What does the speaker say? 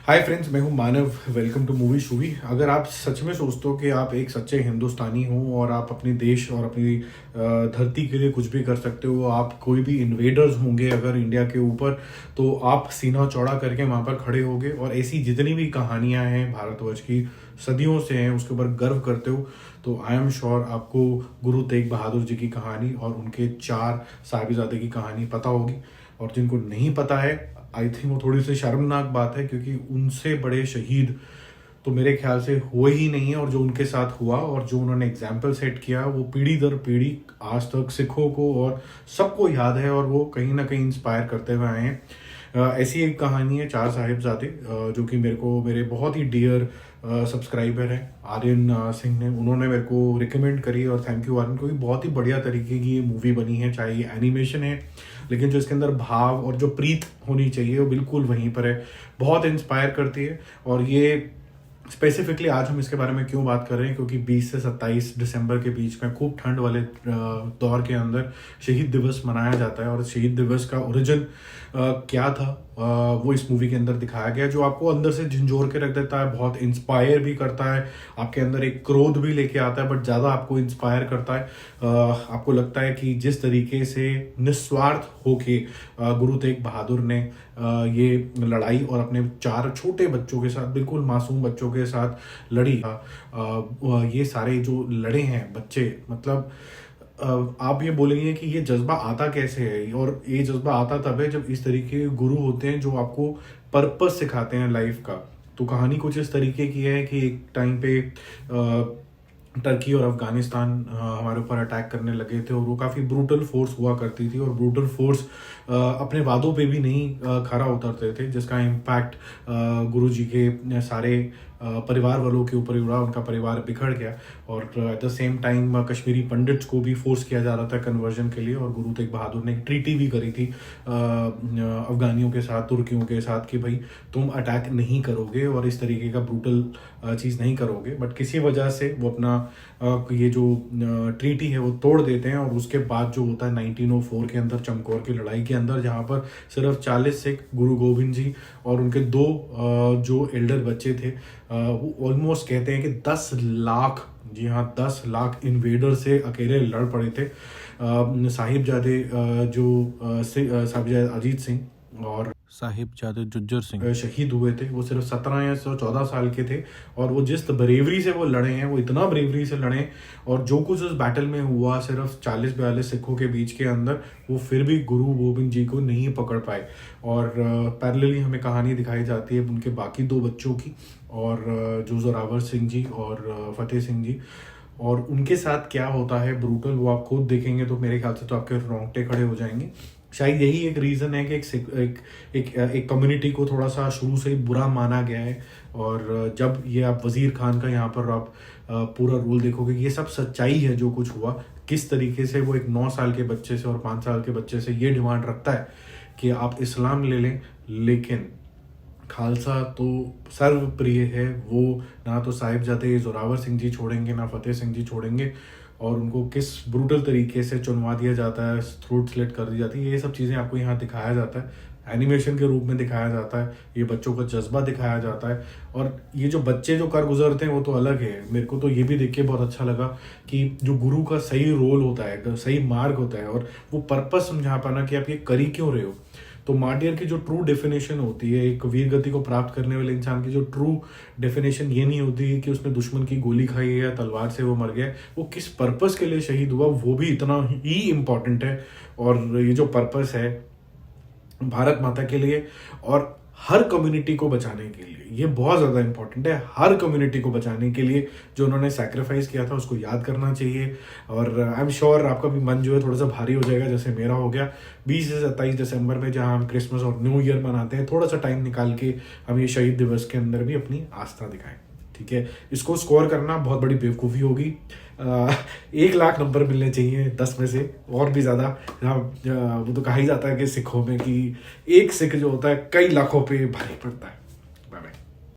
हाय friends, मैं हूं Manav. Welcome to Movie Shoovy. अगर आप सच में सोचते हो कि आप एक सच्चे हिंदुस्तानी हो और आप अपने देश और अपनी धरती के लिए कुछ भी कर सकते हो, आप कोई भी इन्वेडर्स होंगे अगर इंडिया के ऊपर, तो आप सीना चौड़ा करके वहां पर खड़े होगे और ऐसी जितनी भी कहानियां हैं भारतवर्ष की, सदियों से हैं, उसके ऊपर गर्व करते हो। तो आई एम श्योर आपको गुरु तेग बहादुर जी की कहानी और उनके 4 साहिबजादे की कहानी पता होगी। और जिनको नहीं पता है, आई थिंक वो थोड़ी सी शर्मनाक बात है, क्योंकि उनसे बड़े शहीद तो मेरे ख्याल से हुए ही नहीं है। और जो उनके साथ हुआ और जो उन्होंने एग्जाम्पल सेट किया, वो पीढ़ी दर पीढ़ी आज तक सिखों को और सबको याद है और वो कहीं ना कहीं इंस्पायर करते हुए आए हैं। ऐसी एक कहानी है 4 साहिबजादे, जो कि मेरे बहुत ही डियर सब्सक्राइबर हैं आर्यन सिंह ने, उन्होंने मेरे को रिकमेंड करी। और थैंक यू आर्यन, क्योंकि बहुत ही बढ़िया तरीके की ये मूवी बनी है। चाहे ये एनिमेशन है, लेकिन जो इसके अंदर भाव और जो प्रीत होनी चाहिए वो बिल्कुल वहीं पर है। बहुत इंस्पायर करती है। और ये स्पेसिफिकली आज हम इसके बारे में क्यों बात कर रहे हैं, क्योंकि 20 से 27 दिसंबर के बीच में खूब ठंड वाले दौर के अंदर शहीद दिवस मनाया जाता है। और शहीद दिवस का ओरिजिन क्या था, वो इस मूवी के अंदर दिखाया गया, जो आपको अंदर से झंझोर के रख देता है, बहुत इंस्पायर भी करता है। आपके अंदर एक क्रोध भी लेके आता है, बट ज़्यादा आपको इंस्पायर करता है। आपको लगता है कि जिस तरीके से निस्वार्थ होके गुरु तेग बहादुर ने ये लड़ाई और अपने 4 छोटे बच्चों के साथ, बिल्कुल मासूम बच्चों के साथ लड़ी, ये सारे जो लड़े हैं बच्चे, मतलब आप ये बोलेंगे कि ये जज्बा आता कैसे है। और ये जज्बा आता तब है जब इस तरीके के गुरु होते हैं जो आपको पर्पस सिखाते हैं लाइफ का। तो कहानी कुछ इस तरीके की है कि एक टाइम पे टर्की और अफगानिस्तान हमारे ऊपर अटैक करने लगे थे, और वो काफ़ी ब्रूटल फोर्स हुआ करती थी, और ब्रूटल फोर्स अपने वादों पे भी नहीं खरा उतरते थे, जिसका इम्पैक्ट गुरुजी के सारे परिवार वालों के ऊपर ही उड़ा। उनका परिवार बिखर गया। और at the same time Kashmiri pandits को भी फोर्स किया जा रहा था कन्वर्जन के लिए, और गुरु तेग बहादुर ने एक ट्रीटी भी करी थी अफगानियों के साथ, तुर्कियों के साथ, कि भाई तुम अटैक नहीं करोगे और इस तरीके का ब्रूटल चीज़ नहीं करोगे। बट किसी वजह से वो अपना ये जो ट्रीटी है वो तोड़ देते हैं। और उसके बाद जो होता है 1904 के अंदर, चमकौर की लड़ाई के अंदर, जहाँ पर सिर्फ 40 सिख, गुरु गोविंद जी और उनके 2 जो एल्डर बच्चे थे, वो ऑलमोस्ट कहते हैं कि 10 लाख, जी हाँ 10 लाख इन्वेडर से अकेले लड़ पड़े थे। साहिबजादे साहिबजादे अजीत सिंह और साहिबजादे जुज्जर सिंह शहीद हुए थे। वो सिर्फ 17 या 14 साल के थे, और वो जिस ब्रेवरी से वो लड़े हैं, वो इतना ब्रेवरी से लड़े। और जो कुछ उस बैटल में हुआ सिर्फ 40-42 सिखों के बीच के अंदर, वो फिर भी गुरु गोविंद जी को नहीं पकड़ पाए। और पैरेलली हमें कहानी दिखाई जाती है उनके बाकी 2 बच्चों की, और जो जोरावर सिंह जी और फतेह सिंह जी, और उनके साथ क्या होता है ब्रूटल, वो आप खुद देखेंगे तो मेरे ख्याल से तो आपके रोंगटे खड़े हो जाएंगे। शायद यही एक रीज़न है कि एक कम्युनिटी को थोड़ा सा शुरू से ही बुरा माना गया है। और जब ये आप वज़ीर खान का यहाँ पर आप पूरा रोल देखोगे, ये सब सच्चाई है जो कुछ हुआ, किस तरीके से वो एक 9 साल के बच्चे से और 5 साल के बच्चे से ये डिमांड रखता है कि आप इस्लाम ले लें, लेकिन खालसा तो सर्वप्रिय है। वो ना तो साहिबजादे जोरावर सिंह जी छोड़ेंगे, ना फतेह सिंह जी छोड़ेंगे। और उनको किस ब्रूटल तरीके से चुनवा दिया जाता है, थ्रोट स्लिट कर दी जाती है, ये सब चीज़ें आपको यहाँ दिखाया जाता है, एनिमेशन के रूप में दिखाया जाता है। ये बच्चों का जज्बा दिखाया जाता है। और ये जो बच्चे जो कर गुजरते हैं वो तो अलग है। मेरे को तो ये भी देख के बहुत अच्छा लगा कि जो गुरु का सही रोल होता है, सही मार्ग होता है, और वो पर्पस समझा पाना कि आप ये कर ही क्यों रहे हो। तो मार्टियर की जो ट्रू डेफिनेशन होती है, एक वीर गति को प्राप्त करने वाले इंसान की जो ट्रू डेफिनेशन ये नहीं होती है कि उसने दुश्मन की गोली खाई है या तलवार से वो मर गया। वो किस पर्पस के लिए शहीद हुआ, वो भी इतना ही इम्पोर्टेंट है। और ये जो पर्पस है भारत माता के लिए और हर कम्युनिटी को बचाने के लिए, ये बहुत ज़्यादा इंपॉर्टेंट है। हर कम्युनिटी को बचाने के लिए जो उन्होंने सैक्रिफाइस किया था, उसको याद करना चाहिए। और आई एम श्योर आपका भी मन जो है थोड़ा सा भारी हो जाएगा, जैसे मेरा हो गया। 20 से 27 दिसंबर में जहां हम क्रिसमस और न्यू ईयर मनाते हैं, थोड़ा सा टाइम निकाल के हम ये शहीद दिवस के अंदर भी अपनी आस्था दिखाएं। ठीक है, इसको स्कोर करना बहुत बड़ी बेवकूफ़ी होगी। 1 लाख नंबर मिलने चाहिए 10 में से, और भी ज़्यादा। वो तो कहा ही जाता है कि सिखों में कि एक सिख जो होता है कई लाखों पे भारी पड़ता है।